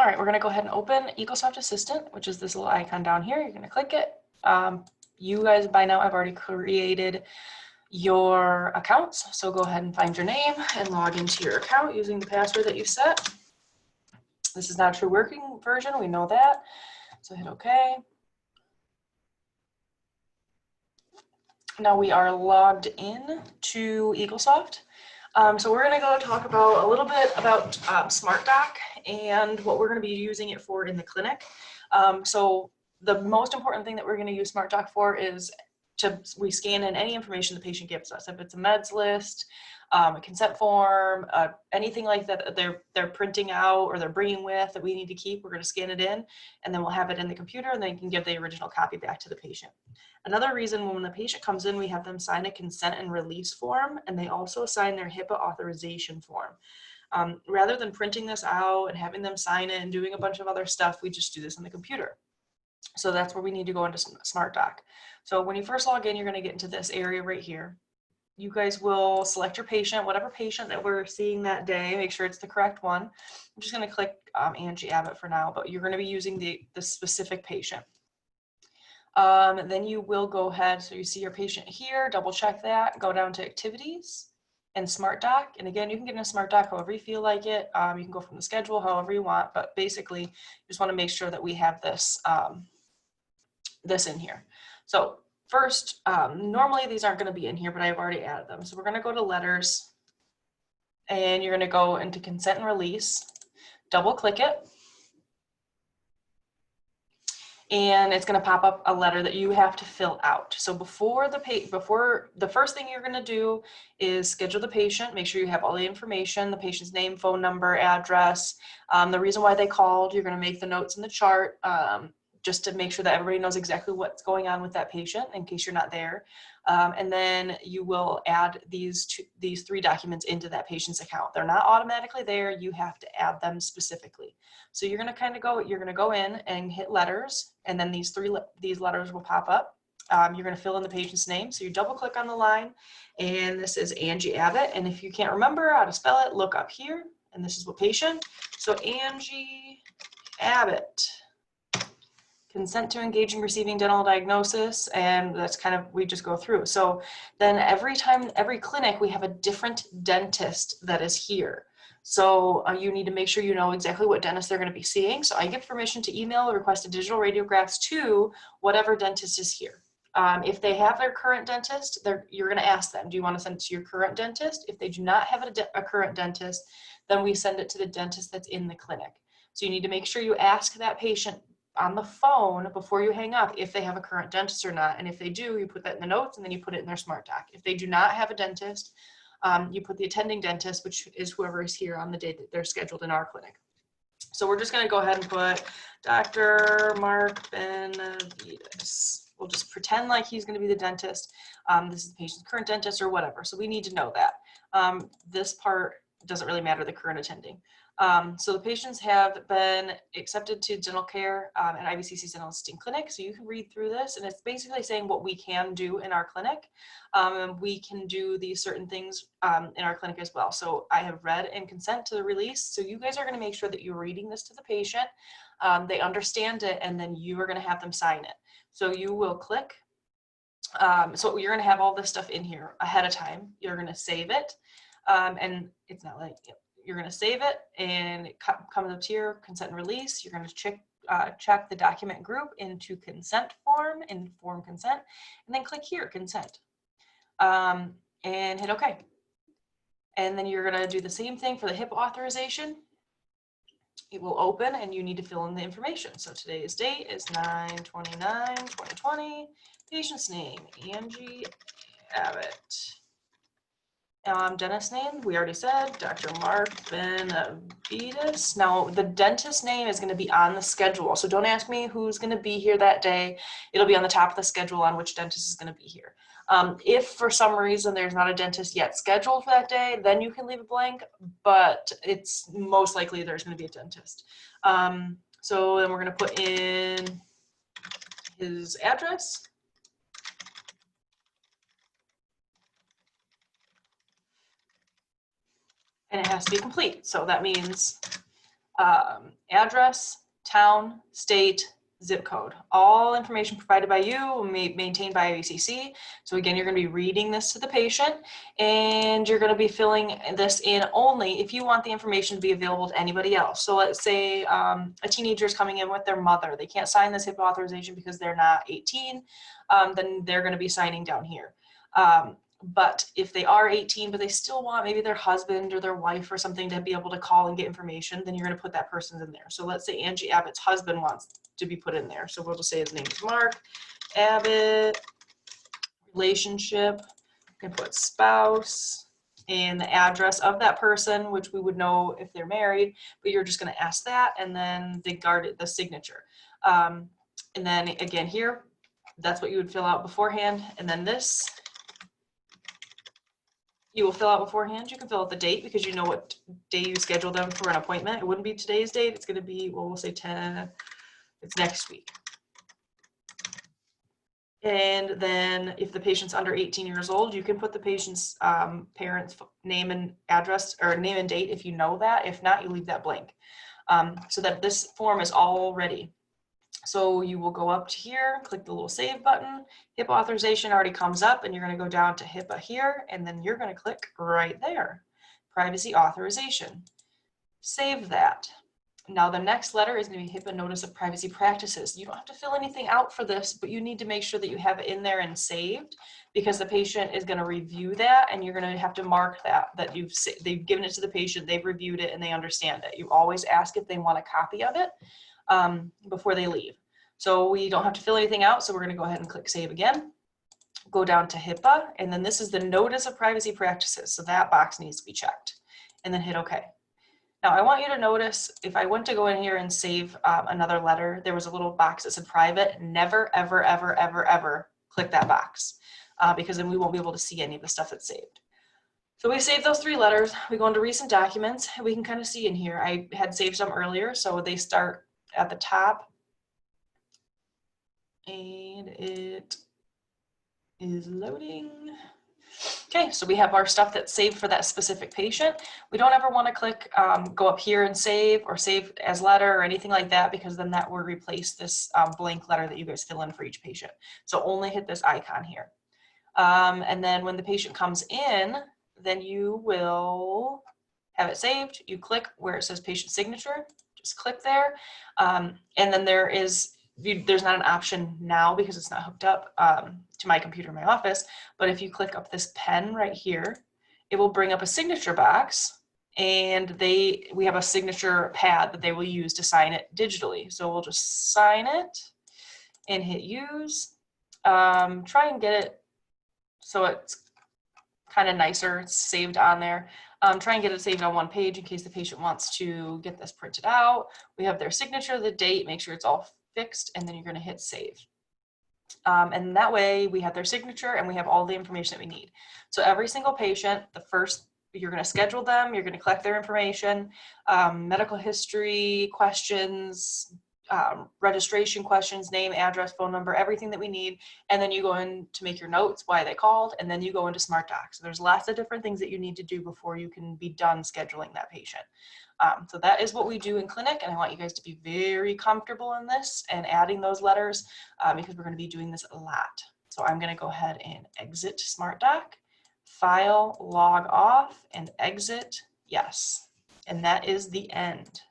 All right, we're going to go ahead and open EagleSoft Assistant, which is this little icon down here. You're going to click it. You guys by now have already created your accounts, so go ahead and find your name and log into your account using the password that you set. This is not a true working version, we know that, so hit OK. Now we are logged in to EagleSoft. So we're going to go talk about a little bit about SmartDoc and what we're going to be using it for in the clinic. So the most important thing that we're going to use SmartDoc for is we scan in any information the patient gives us. If it's a meds list, a consent form, anything like that they're printing out or they're bringing with that we need to keep, we're going to scan it in, and then we'll have it in the computer, and then you can give the original copy back to the patient. Another reason, when the patient comes in, we have them sign a consent and release form, and they also sign their HIPAA authorization form. Rather than printing this out and having them sign it and doing a bunch of other stuff, we just do this on the computer. So that's where we need to go into SmartDoc. So when you first log in, you're going to get into this area right here. You guys will select your patient, whatever patient that we're seeing that day, make sure it's the correct one. I'm just going to click Angie Abbott for now, but you're going to be using the specific patient. Then you will go ahead, so you see your patient here, double check that, go down to activities and SmartDoc. And again, you can get in a SmartDoc however you feel like it. You can go from the schedule however you want, but basically you just want to make sure that we have this, this in here. So first, normally these aren't going to be in here, but I've already added them. So we're going to go to letters, and you're going to go into consent and release, double click it, and it's going to pop up a letter that you have to fill out. So before the first thing you're going to do is schedule the patient, make sure you have all the information, the patient's name, phone number, address, the reason why they called. You're going to make the notes in the chart, just to make sure that everybody knows exactly what's going on with that patient in case you're not there. And then you will add these three documents into that patient's account. They're not automatically there. You have to add them specifically. So you're going to go in and hit letters, and then these letters will pop up. You're going to fill in the patient's name. So you double click on the line, and this is Angie Abbott. And if you can't remember how to spell it, look up here, and this is what patient. So Angie Abbott. Consent to engage in receiving dental diagnosis, and that's kind of, we just go through. So then every clinic, we have a different dentist that is here. So you need to make sure you know exactly what dentist they're going to be seeing. So I give permission to email or request digital radiographs to whatever dentist is here. If they have their current dentist, you're going to ask them, do you want to send it to your current dentist? If they do not have a current dentist, then we send it to the dentist that's in the clinic. So you need to make sure you ask that patient on the phone before you hang up if they have a current dentist or not. And if they do, you put that in the notes, and then you put it in their SmartDoc. If they do not have a dentist, you put the attending dentist, which is whoever is here on the day that they're scheduled in our clinic. So we're just going to go ahead and put Dr. Mark Benavides. We'll just pretend like he's going to be the dentist. This is the patient's current dentist or whatever. So we need to know that. This part doesn't really matter, the current attending. So the patients have been accepted to dental care at IVCC's Dental Assisting Clinic. So you can read through this, and it's basically saying what we can do in our clinic. And we can do these certain things in our clinic as well. So I have read and consent to the release. So you guys are going to make sure that you're reading this to the patient. They understand it, and then you are going to have them sign it. So you will click. So you're going to have all this stuff in here ahead of time. You're going to save it. And it's not like, you're going to save it, and it comes up here, consent and release. You're going to check the document group into consent form, and form consent, and then click here, consent, and hit OK. And then you're going to do the same thing for the HIPAA authorization. It will open, and you need to fill in the information. So today's date is 9/29/2020. Patient's name, Angie Abbott. Dentist name, we already said, Dr. Mark Benavides. Now, the dentist name is going to be on the schedule, so don't ask me who's going to be here that day. It'll be on the top of the schedule on which dentist is going to be here. If for some reason there's not a dentist yet scheduled for that day, then you can leave it blank, but it's most likely there's going to be a dentist. So then we're going to put in his address. And it has to be complete. So that means address, town, state, zip code. All information provided by you, maintained by ACC. So again, you're going to be reading this to the patient, and you're going to be filling this in only if you want the information to be available to anybody else. So let's say a teenager is coming in with their mother. They can't sign this HIPAA authorization because they're not 18. Then they're going to be signing down here. But if they are 18, but they still want maybe their husband or their wife or something to be able to call and get information, then you're going to put that person in there. So let's say Angie Abbott's husband wants to be put in there. So we'll just say his name is Mark Abbott, relationship, you can put spouse, and the address of that person, which we would know if they're married, but you're just going to ask that, and then the signature. And then again here, that's what you would fill out beforehand. And then this, you will fill out beforehand. You can fill out the date because you know what day you schedule them for an appointment. It wouldn't be today's date. It's going to be, well, we'll say 10, it's next week. And then if the patient's under 18 years old, you can put the patient's parents' name and address, or name and date if you know that. If not, you leave that blank, so that this form is all ready. So you will go up to here, click the little save button. HIPAA authorization already comes up, and you're going to go down to HIPAA here, and then you're going to click right there, privacy authorization. Save that. Now the next letter is going to be HIPAA notice of privacy practices. You don't have to fill anything out for this, but you need to make sure that you have it in there and saved, because the patient is going to review that, and you're going to have to mark that they've given it to the patient, they've reviewed it, and they understand it. You always ask if they want a copy of it before they leave. So we don't have to fill anything out, so we're going to go ahead and click save again. Go down to HIPAA, and then this is the notice of privacy practices, so that box needs to be checked, and then hit OK. Now I want you to notice, if I went to go in here and save another letter, there was a little box that said private. Never, ever, ever, ever, ever click that box, because then we won't be able to see any of the stuff that's saved. So we saved those 3 letters. We go into recent documents, and we can kind of see in here. I had saved some earlier, so they start at the top, and it is loading. Okay, so we have our stuff that's saved for that specific patient. We don't ever want to click go up here and save, or save as letter or anything like that, because then that will replace this blank letter that you guys fill in for each patient. So only hit this icon here. And then when the patient comes in, then you will have it saved. You click where it says patient signature, just click there. And then there's not an option now because it's not hooked up to my computer in my office, but if you click up this pen right here, it will bring up a signature box, and we have a signature pad that they will use to sign it digitally. So we'll just sign it and hit use. Try and get it so it's kind of nicer, it's saved on there. Try and get it saved on one page in case the patient wants to get this printed out. We have their signature, the date, make sure it's all fixed, and then you're going to hit save. And that way we have their signature and we have all the information that we need. So every single patient, you're going to schedule them, you're going to collect their information, medical history questions, registration questions, name, address, phone number, everything that we need. And then you go in to make your notes, why they called, and then you go into SmartDoc. So there's lots of different things that you need to do before you can be done scheduling that patient. So that is what we do in clinic, and I want you guys to be very comfortable in this and adding those letters because we're going to be doing this a lot. So I'm going to go ahead and exit SmartDoc, file, log off, and exit, yes. And that is the end.